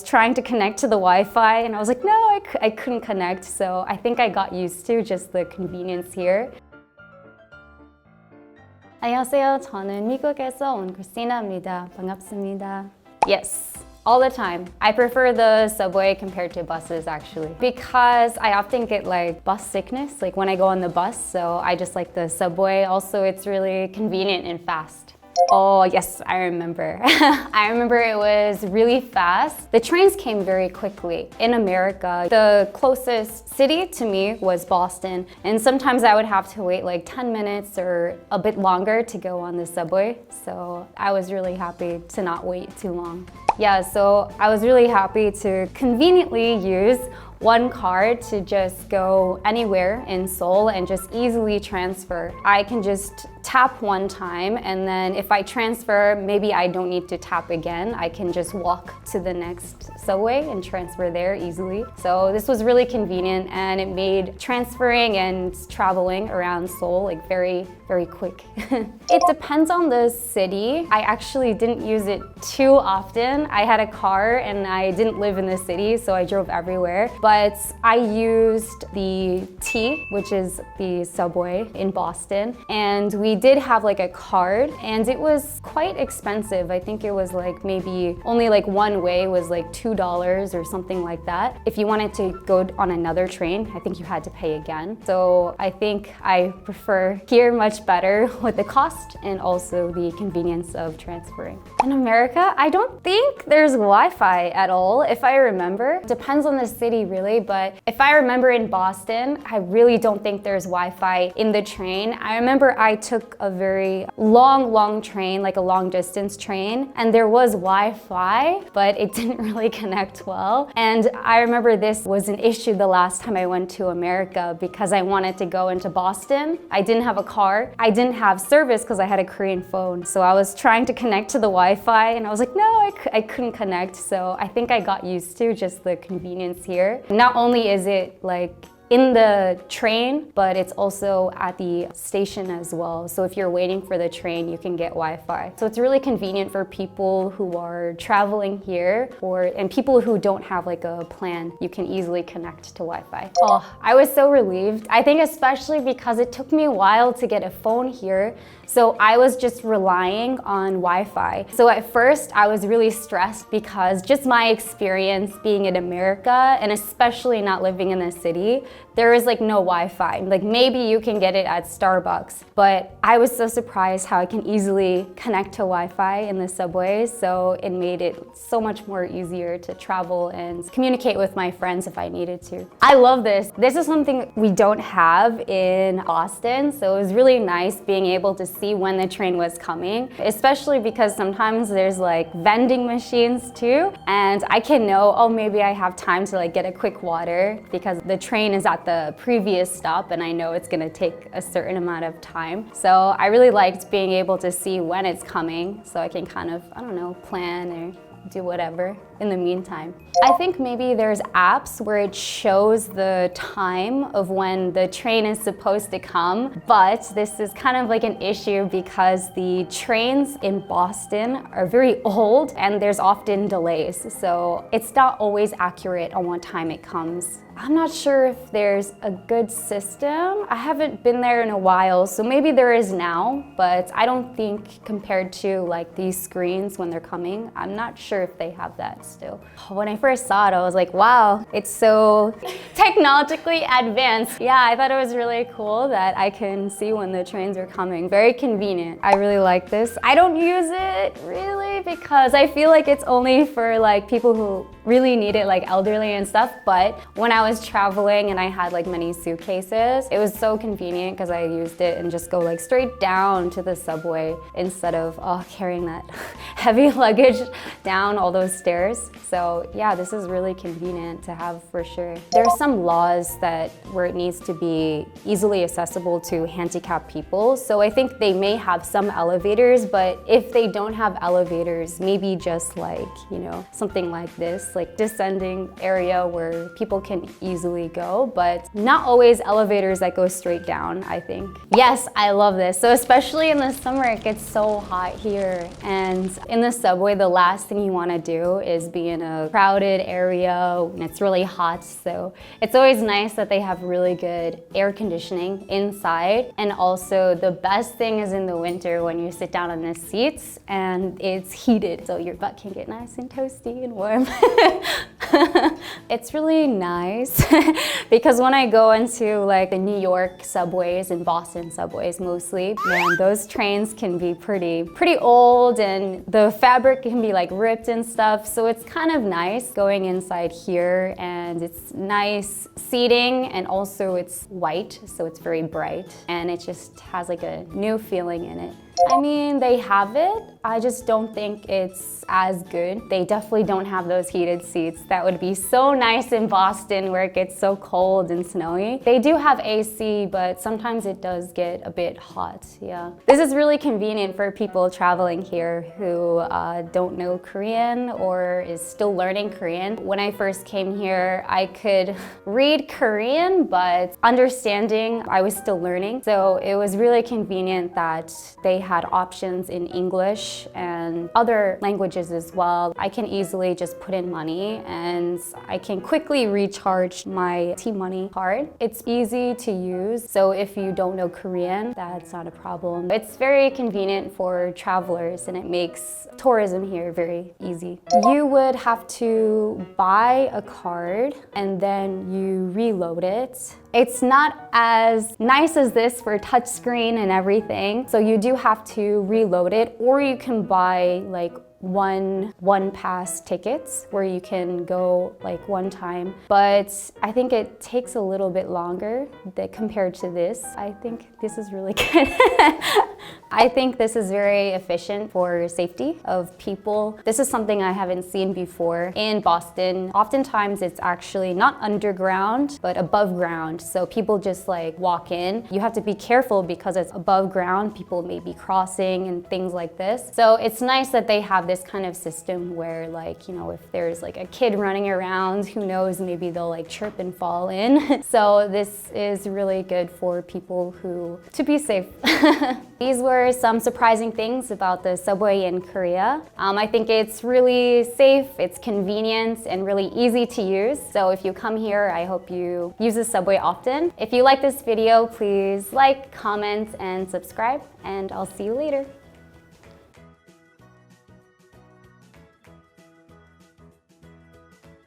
Trying to connect to the Wi-Fi and I was like, no, I couldn't connect. So I think I got used to just the convenience here. 안녕하세요. 저는 미국에서 온 크리스티나입니다. 반갑습니다. Yes. All the time. I prefer the subway compared to buses actually because I often get like bus sickness like when I go on the bus, so I just like the subway. Also, it's really convenient and fast. Oh yes, I remember. I remember it was really fast. The trains came very quickly. In America, the closest city to me was Boston, and sometimes I would have to wait like 10 minutes or a bit longer to go on the subway. So I was really happy to not wait too long. Yeah, so I was really happy to conveniently use one card to just go anywhere in Seoul and just easily transfer. I can just tap one time, and then if I transfer, maybe I don't need to tap again. I can just walk to the next subway and transfer there easily. So this was really convenient, and it made transferring and traveling around Seoul like very, very quick. It depends on the city. I actually didn't use it too often. I had a car and I didn't live in the city, so I drove everywhere. But I used the T, which is the subway in Boston, and we did have like a card, and it was quite expensive. I think it was like maybe only like one way was like $2 or something like that. If you wanted to go on another train, I think you had to pay again. So I think I prefer here much better with the cost and also the convenience of transferring. In America, I don't think there's Wi-Fi at all, if I remember. Depends on the city really, but if I remember in Boston, I really don't think there's Wi-Fi in the train. I remember I took a very long train, like a long distance train, and there was Wi-Fi, but it didn't really connect well. And I remember this was an issue the last time I went to America because I wanted to go into Boston. I didn't have a car. I didn't have service because I had a Korean phone. So I was trying to connect to the Wi-Fi and I was like, no, I couldn't connect. So I think I got used to just the convenience here. Not only is it like in the train, but it's also at the station as well. So if you're waiting for the train, you can get Wi-Fi. So it's really convenient for people who are traveling here and people who don't have like a plan. You can easily connect to Wi-Fi. Oh, I was so relieved. I think especially because it took me a while to get a phone here. So I was just relying on Wi-Fi. So at first I was really stressed because just my experience being in America and especially not living in the city, there is like no Wi-Fi. Like maybe you can get it at Starbucks, but I was so surprised how I can easily connect to Wi-Fi in the subways. So it made it so much more easier to travel and communicate with my friends if I needed to. I love this. This is something we don't have in Boston. So it was really nice being able to see when the train was coming, especially because sometimes there's like vending machines too. And I can know, oh, maybe I have time to like get a quick water because the train is at the previous stop and I know it's gonna take a certain amount of time. So I really liked being able to see when it's coming so I can kind of, I don't know, plan or do whatever in the meantime. I think maybe there's apps where it shows the time of when the train is supposed to come, but this is kind of like an issue because the trains in Boston are very old and there's often delays, so it's not always accurate on what time it comes. I'm not sure if there's a good system. I haven't been there in a while, so maybe there is now, but I don't think compared to like these screens when they're coming, I'm not sure if they have that still. When I first saw it, I was like, wow, it's so technologically advanced. Yeah, I thought it was really cool that I can see when the trains are coming. Very convenient. I really like this. I don't use it really because I feel like it's only for like people who really need it, like elderly and stuff, but when I was traveling and I had like many suitcases, it was so convenient because I used it and just go like straight down to the subway instead of carrying that heavy luggage down all those stairs. So yeah, this is really convenient to have for sure. There are some laws that where it needs to be easily accessible to handicapped people. So I think they may have some elevators, but if they don't have elevators, maybe just like, you know, something like this. like descending area where people can easily go, but not always elevators that go straight down, I think. Yes, I love this. So especially in the summer, it gets so hot here. And in the subway, the last thing you want to do is be in a crowded area when it's really hot. So it's always nice that they have really good air conditioning inside. And also the best thing is in the winter when you sit down on the seats and it's heated. So your butt can get nice and toasty and warm. It's really nice because when I go into like the New York subways and Boston subways mostly, man, those trains can be pretty old and the fabric can be like ripped and stuff. So it's kind of nice going inside here, and it's nice seating, and also it's white, so it's very bright, and it just has like a new feeling in it. I mean, they have it. I just don't think it's as good. They definitely don't have those heated seats. That would be so nice in Boston where it gets so cold and snowy. They do have AC, but sometimes it does get a bit hot, yeah. This is really convenient for people traveling here who don't know Korean or is still learning Korean. When I first came here, I could read Korean, but understanding, I was still learning. So it was really convenient that they had options in English and other languages as well. I can easily just put in money and I can quickly recharge my T-Money card. It's easy to use, so if you don't know Korean, that's not a problem. It's very convenient for travelers and it makes tourism here very easy. You would have to buy a card and then you reload it. It's not as nice as this for touchscreen and everything, so you do have to reload it, or you can buy like one pass tickets where you can go like one time, but I think it takes a little bit longer compared to this. I think this is really good. I think this is very efficient for safety of people. This is something I haven't seen before in Boston. Oftentimes it's actually not underground, but above ground. So people just like walk in. You have to be careful because it's above ground. People may be crossing and things like this. So it's nice that they have this kind of system where, like, you know, if there's like a kid running around, who knows, maybe they'll like trip and fall in. So this is really good for people to be safe. These were some surprising things about the subway in Korea. I think it's really safe, it's convenient, and really easy to use. So if you come here, I hope you use the subway often. If you like this video, please like, comment, and subscribe, and I'll see you later.